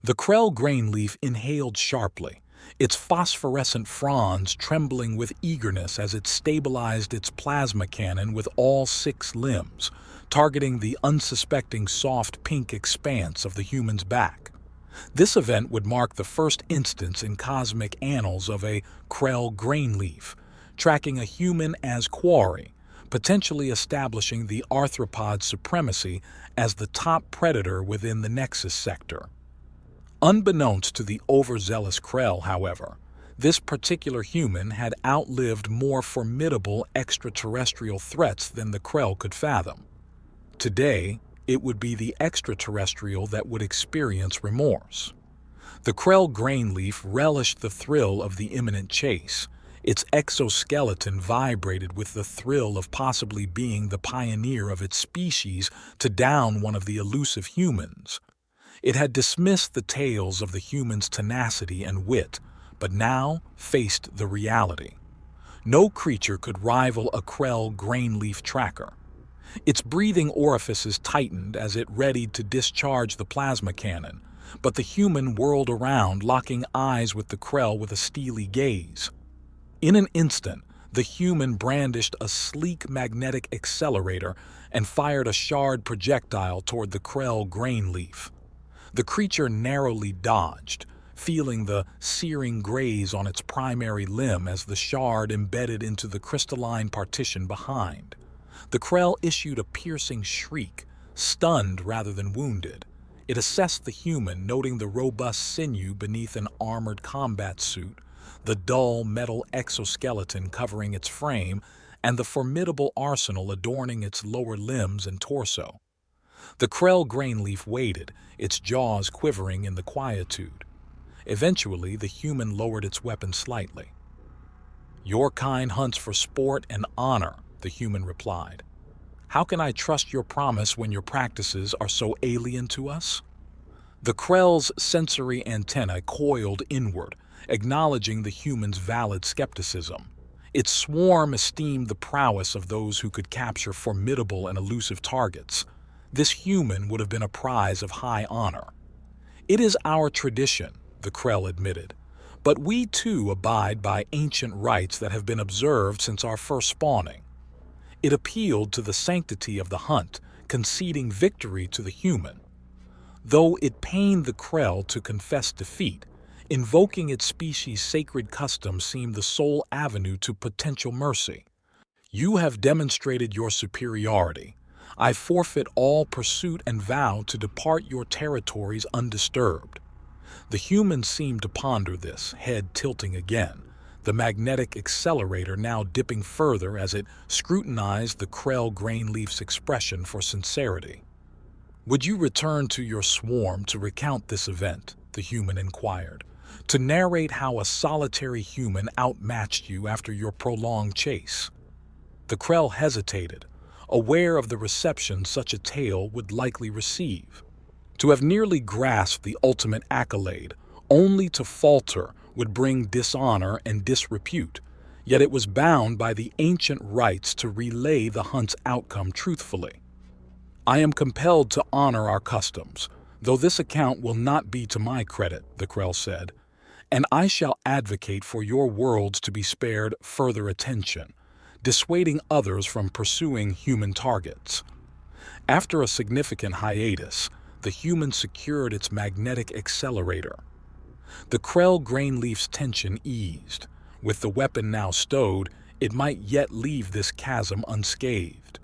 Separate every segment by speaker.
Speaker 1: The Krell grain leaf inhaled sharply, its phosphorescent fronds trembling with eagerness as it stabilized its plasma cannon with all 6 limbs, targeting the unsuspecting soft pink expanse of the human's back. This event would mark the first instance in cosmic annals of a Krell grain leaf, tracking a human as quarry, potentially establishing the arthropod supremacy as the top predator within the Nexus sector. Unbeknownst to the overzealous Krell, however, this particular human had outlived more formidable extraterrestrial threats than the Krell could fathom. Today, it would be the extraterrestrial that would experience remorse. The Krell grain leaf relished the thrill of the imminent chase. Its exoskeleton vibrated with the thrill of possibly being the pioneer of its species to down one of the elusive humans. It had dismissed the tales of the human's tenacity and wit, but now faced the reality. No creature could rival a Krell grain leaf tracker. Its breathing orifices tightened as it readied to discharge the plasma cannon, but the human whirled around, locking eyes with the Krell with a steely gaze. In an instant, the human brandished a sleek magnetic accelerator and fired a shard projectile toward the Krell grain leaf. The creature narrowly dodged, feeling the searing graze on its primary limb as the shard embedded into the crystalline partition behind. The Krell issued a piercing shriek, stunned rather than wounded. It assessed the human, noting the robust sinew beneath an armored combat suit, the dull metal exoskeleton covering its frame, and the formidable arsenal adorning its lower limbs and torso. The Krell grain leaf waited, its jaws quivering in the quietude. Eventually, the human lowered its weapon slightly. "Your kind hunts for sport and honor," the human replied. "How can I trust your promise when your practices are so alien to us?" The Krell's sensory antennae coiled inward, acknowledging the human's valid skepticism. Its swarm esteemed the prowess of those who could capture formidable and elusive targets. This human would have been a prize of high honor. "It is our tradition," the Krell admitted, "but we too abide by ancient rites that have been observed since our first spawning." It appealed to the sanctity of the hunt, conceding victory to the human. Though it pained the Krell to confess defeat, invoking its species' sacred custom seemed the sole avenue to potential mercy. "You have demonstrated your superiority. I forfeit all pursuit and vow to depart your territories undisturbed." The human seemed to ponder this, head tilting again, the magnetic accelerator now dipping further as it scrutinized the Krell grain leaf's expression for sincerity. "Would you return to your swarm to recount this event?" the human inquired. "To narrate how a solitary human outmatched you after your prolonged chase?" The Krell hesitated, aware of the reception such a tale would likely receive. To have nearly grasped the ultimate accolade, only to falter would bring dishonor and disrepute, yet it was bound by the ancient rites to relay the hunt's outcome truthfully. "I am compelled to honor our customs, though this account will not be to my credit," the Krell said, "and I shall advocate for your worlds to be spared further attention, dissuading others from pursuing human targets." After a significant hiatus, the human secured its magnetic accelerator. The Krell grain leaf's tension eased. With the weapon now stowed, it might yet leave this chasm unscathed.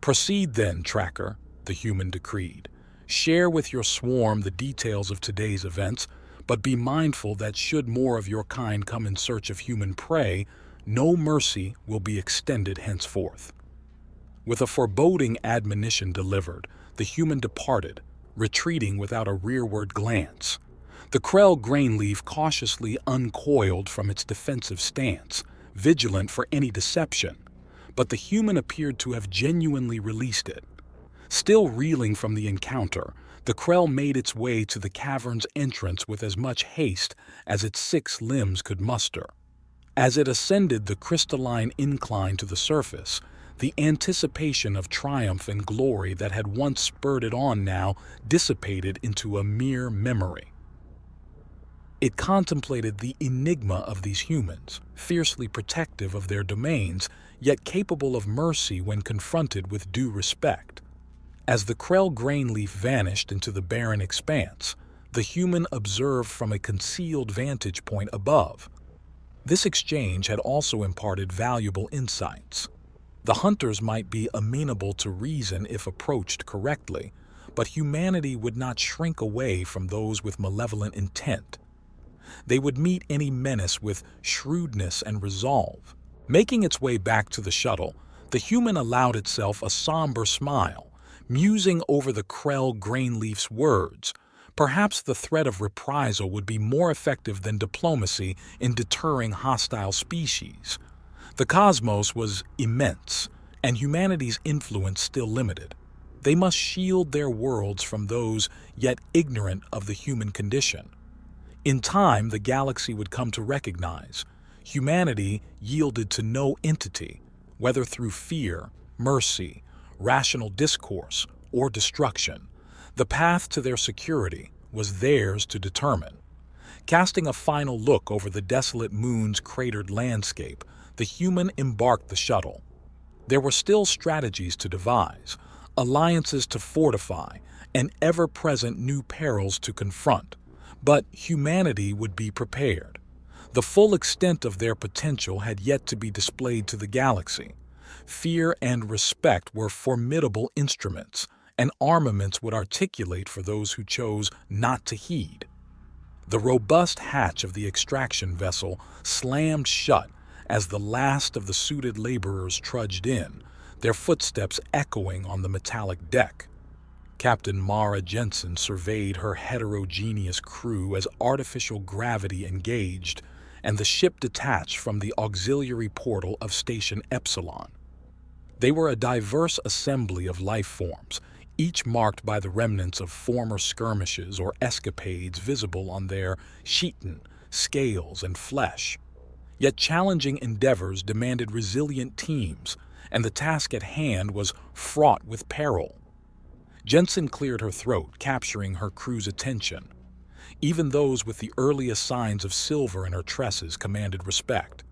Speaker 1: "Proceed then, tracker," the human decreed. "Share with your swarm the details of today's events, but be mindful that should more of your kind come in search of human prey, no mercy will be extended henceforth." With a foreboding admonition delivered, the human departed, retreating without a rearward glance. The Krell grain leaf cautiously uncoiled from its defensive stance, vigilant for any deception, but the human appeared to have genuinely released it. Still reeling from the encounter, the Krell made its way to the cavern's entrance with as much haste as its 6 limbs could muster. As it ascended the crystalline incline to the surface, the anticipation of triumph and glory that had once spurred it on now dissipated into a mere memory. It contemplated the enigma of these humans, fiercely protective of their domains, yet capable of mercy when confronted with due respect. As the Krell grain leaf vanished into the barren expanse, the human observed from a concealed vantage point above. This exchange had also imparted valuable insights. The hunters might be amenable to reason if approached correctly, but humanity would not shrink away from those with malevolent intent. They would meet any menace with shrewdness and resolve. Making its way back to the shuttle, the human allowed itself a somber smile, musing over the Krell grainleaf's words. Perhaps the threat of reprisal would be more effective than diplomacy in deterring hostile species. The cosmos was immense, and humanity's influence still limited. They must shield their worlds from those yet ignorant of the human condition. In time, the galaxy would come to recognize humanity yielded to no entity, whether through fear, mercy, rational discourse, or destruction. The path to their security was theirs to determine. Casting a final look over the desolate moon's cratered landscape, the human embarked the shuttle. There were still strategies to devise, alliances to fortify, and ever-present new perils to confront. But humanity would be prepared. The full extent of their potential had yet to be displayed to the galaxy. Fear and respect were formidable instruments, and armaments would articulate for those who chose not to heed. The robust hatch of the extraction vessel slammed shut as the last of the suited laborers trudged in, their footsteps echoing on the metallic deck. Captain Mara Jensen surveyed her heterogeneous crew as artificial gravity engaged and the ship detached from the auxiliary portal of Station Epsilon. They were a diverse assembly of life forms, each marked by the remnants of former skirmishes or escapades visible on their chitin, scales, and flesh. Yet challenging endeavors demanded resilient teams, and the task at hand was fraught with peril. Jensen cleared her throat, capturing her crew's attention. Even those with the earliest signs of silver in her tresses commanded respect.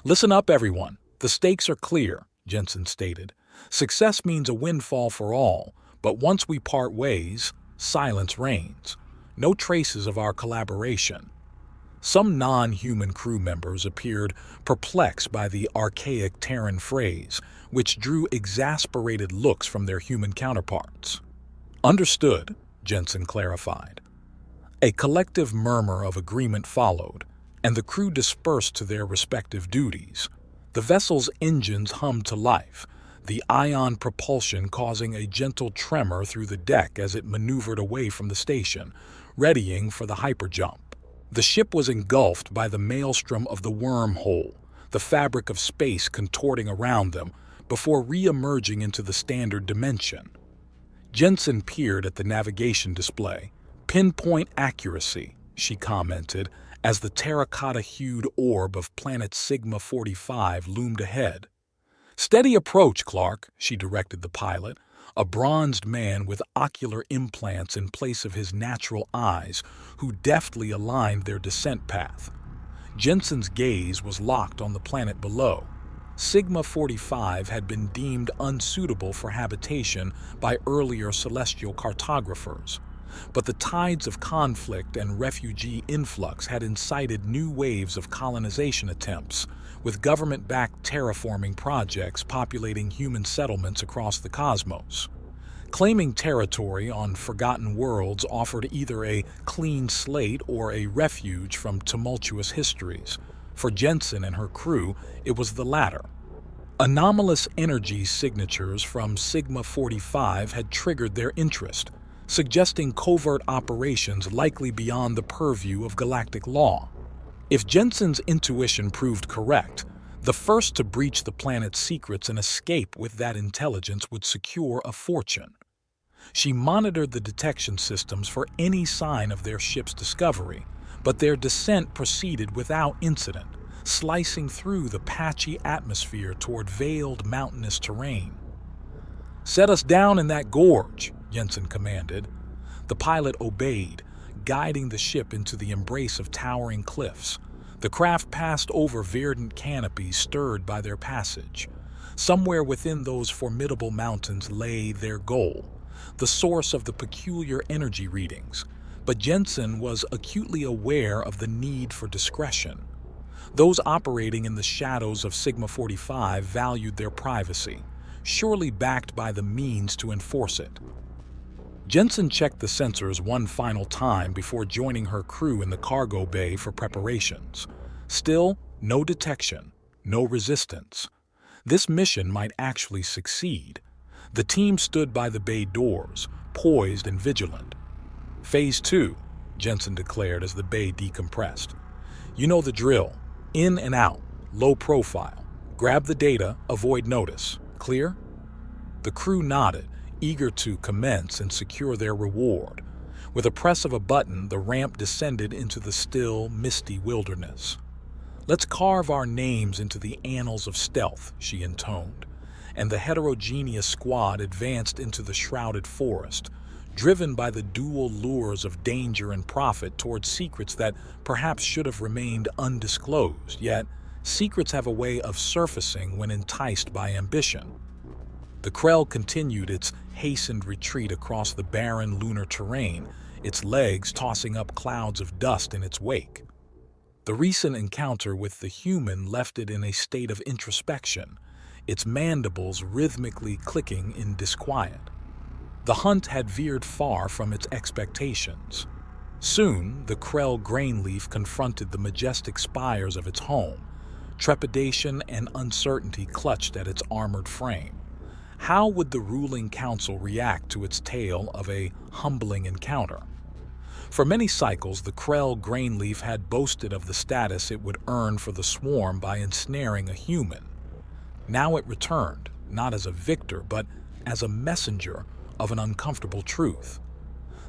Speaker 1: "Listen up, everyone. The stakes are clear," Jensen stated. "Success means a windfall for all, but once we part ways, silence reigns. No traces of our collaboration." Some non-human crew members appeared perplexed by the archaic Terran phrase, which drew exasperated looks from their human counterparts. "Understood," Jensen clarified. A collective murmur of agreement followed, and the crew dispersed to their respective duties. The vessel's engines hummed to life, the ion propulsion causing a gentle tremor through the deck as it maneuvered away from the station, readying for the hyperjump. The ship was engulfed by the maelstrom of the wormhole, the fabric of space contorting around them before re-emerging into the standard dimension. Jensen peered at the navigation display. "Pinpoint accuracy," she commented, as the terracotta-hued orb of planet Sigma 45 loomed ahead. "Steady approach, Clark," she directed the pilot, a bronzed man with ocular implants in place of his natural eyes, who deftly aligned their descent path. Jensen's gaze was locked on the planet below. Sigma 45 had been deemed unsuitable for habitation by earlier celestial cartographers, but the tides of conflict and refugee influx had incited new waves of colonization attempts, with government-backed terraforming projects populating human settlements across the cosmos. Claiming territory on forgotten worlds offered either a clean slate or a refuge from tumultuous histories. For Jensen and her crew, it was the latter. Anomalous energy signatures from Sigma 45 had triggered their interest, suggesting covert operations likely beyond the purview of galactic law. If Jensen's intuition proved correct, the first to breach the planet's secrets and escape with that intelligence would secure a fortune. She monitored the detection systems for any sign of their ship's discovery, but their descent proceeded without incident, slicing through the patchy atmosphere toward veiled mountainous terrain. "Set us down in that gorge," Jensen commanded. The pilot obeyed, guiding the ship into the embrace of towering cliffs. The craft passed over verdant canopies stirred by their passage. Somewhere within those formidable mountains lay their goal, the source of the peculiar energy readings. But Jensen was acutely aware of the need for discretion. Those operating in the shadows of Sigma 45 valued their privacy, surely backed by the means to enforce it. Jensen checked the sensors one final time before joining her crew in the cargo bay for preparations. Still, no detection, no resistance. This mission might actually succeed. The team stood by the bay doors, poised and vigilant. "Phase 2, Jensen declared as the bay decompressed. "You know the drill. In and out, low profile. Grab the data, avoid notice. Clear?" The crew nodded, eager to commence and secure their reward. With a press of a button, the ramp descended into the still, misty wilderness. "Let's carve our names into the annals of stealth," she intoned, and the heterogeneous squad advanced into the shrouded forest, driven by the dual lures of danger and profit towards secrets that perhaps should have remained undisclosed. Yet, secrets have a way of surfacing when enticed by ambition. The Krell continued its hastened retreat across the barren lunar terrain, its legs tossing up clouds of dust in its wake. The recent encounter with the human left it in a state of introspection, its mandibles rhythmically clicking in disquiet. The hunt had veered far from its expectations. Soon, the Krell grain leaf confronted the majestic spires of its home. Trepidation and uncertainty clutched at its armored frame. How would the ruling council react to its tale of a humbling encounter? For many cycles, the Krell grain leaf had boasted of the status it would earn for the swarm by ensnaring a human. Now it returned, not as a victor, but as a messenger of an uncomfortable truth.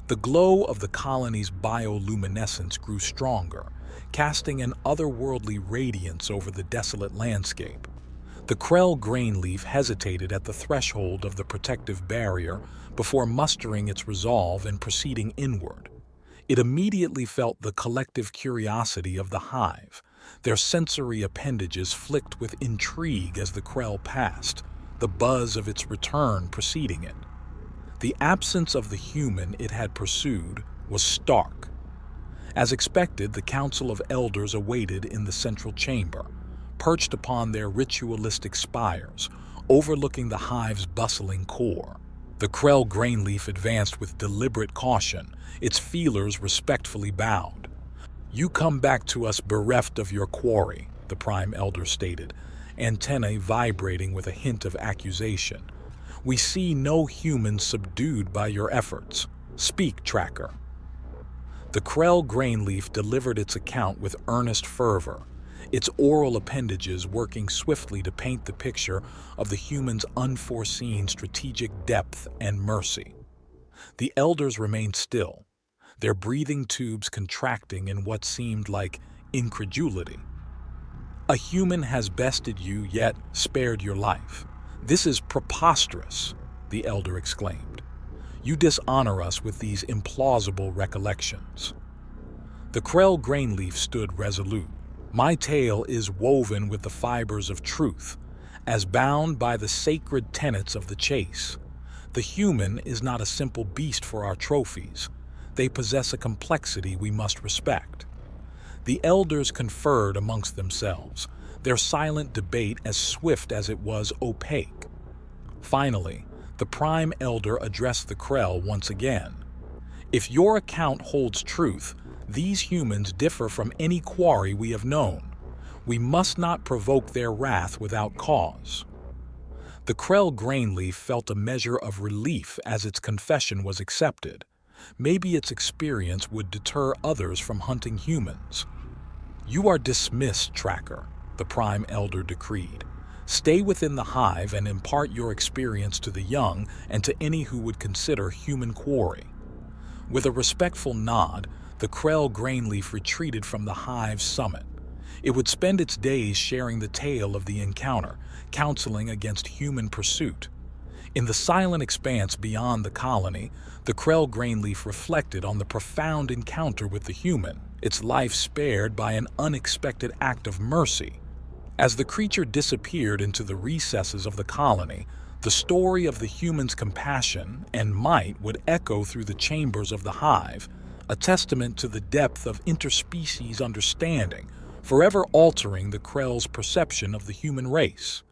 Speaker 1: The glow of the colony's bioluminescence grew stronger, casting an otherworldly radiance over the desolate landscape. The Krell grain leaf hesitated at the threshold of the protective barrier before mustering its resolve and proceeding inward. It immediately felt the collective curiosity of the hive. Their sensory appendages flicked with intrigue as the Krell passed, the buzz of its return preceding it. The absence of the human it had pursued was stark. As expected, the Council of Elders awaited in the central chamber, perched upon their ritualistic spires, overlooking the hive's bustling core. The Krell grain leaf advanced with deliberate caution, its feelers respectfully bowed. "You come back to us bereft of your quarry," the Prime Elder stated, antennae vibrating with a hint of accusation. "We see no humans subdued by your efforts. Speak, Tracker." The Krell grain leaf delivered its account with earnest fervor, its oral appendages working swiftly to paint the picture of the human's unforeseen strategic depth and mercy. The elders remained still, their breathing tubes contracting in what seemed like incredulity. "A human has bested you, yet spared your life. This is preposterous," the elder exclaimed. "You dishonor us with these implausible recollections." The Krell grain leaf stood resolute. "My tale is woven with the fibers of truth, as bound by the sacred tenets of the chase. The human is not a simple beast for our trophies. They possess a complexity we must respect." The elders conferred amongst themselves, their silent debate as swift as it was opaque. Finally, the Prime Elder addressed the Krell once again. "If your account holds truth, these humans differ from any quarry we have known. We must not provoke their wrath without cause." The Krell grain leaf felt a measure of relief as its confession was accepted. Maybe its experience would deter others from hunting humans. "You are dismissed, Tracker," the Prime Elder decreed. "Stay within the hive and impart your experience to the young and to any who would consider human quarry." With a respectful nod, the Krell grain leaf retreated from the hive's summit. It would spend its days sharing the tale of the encounter, counseling against human pursuit. In the silent expanse beyond the colony, the Krell grain leaf reflected on the profound encounter with the human, its life spared by an unexpected act of mercy. As the creature disappeared into the recesses of the colony, the story of the human's compassion and might would echo through the chambers of the hive, a testament to the depth of interspecies understanding, forever altering the Krell's perception of the human race.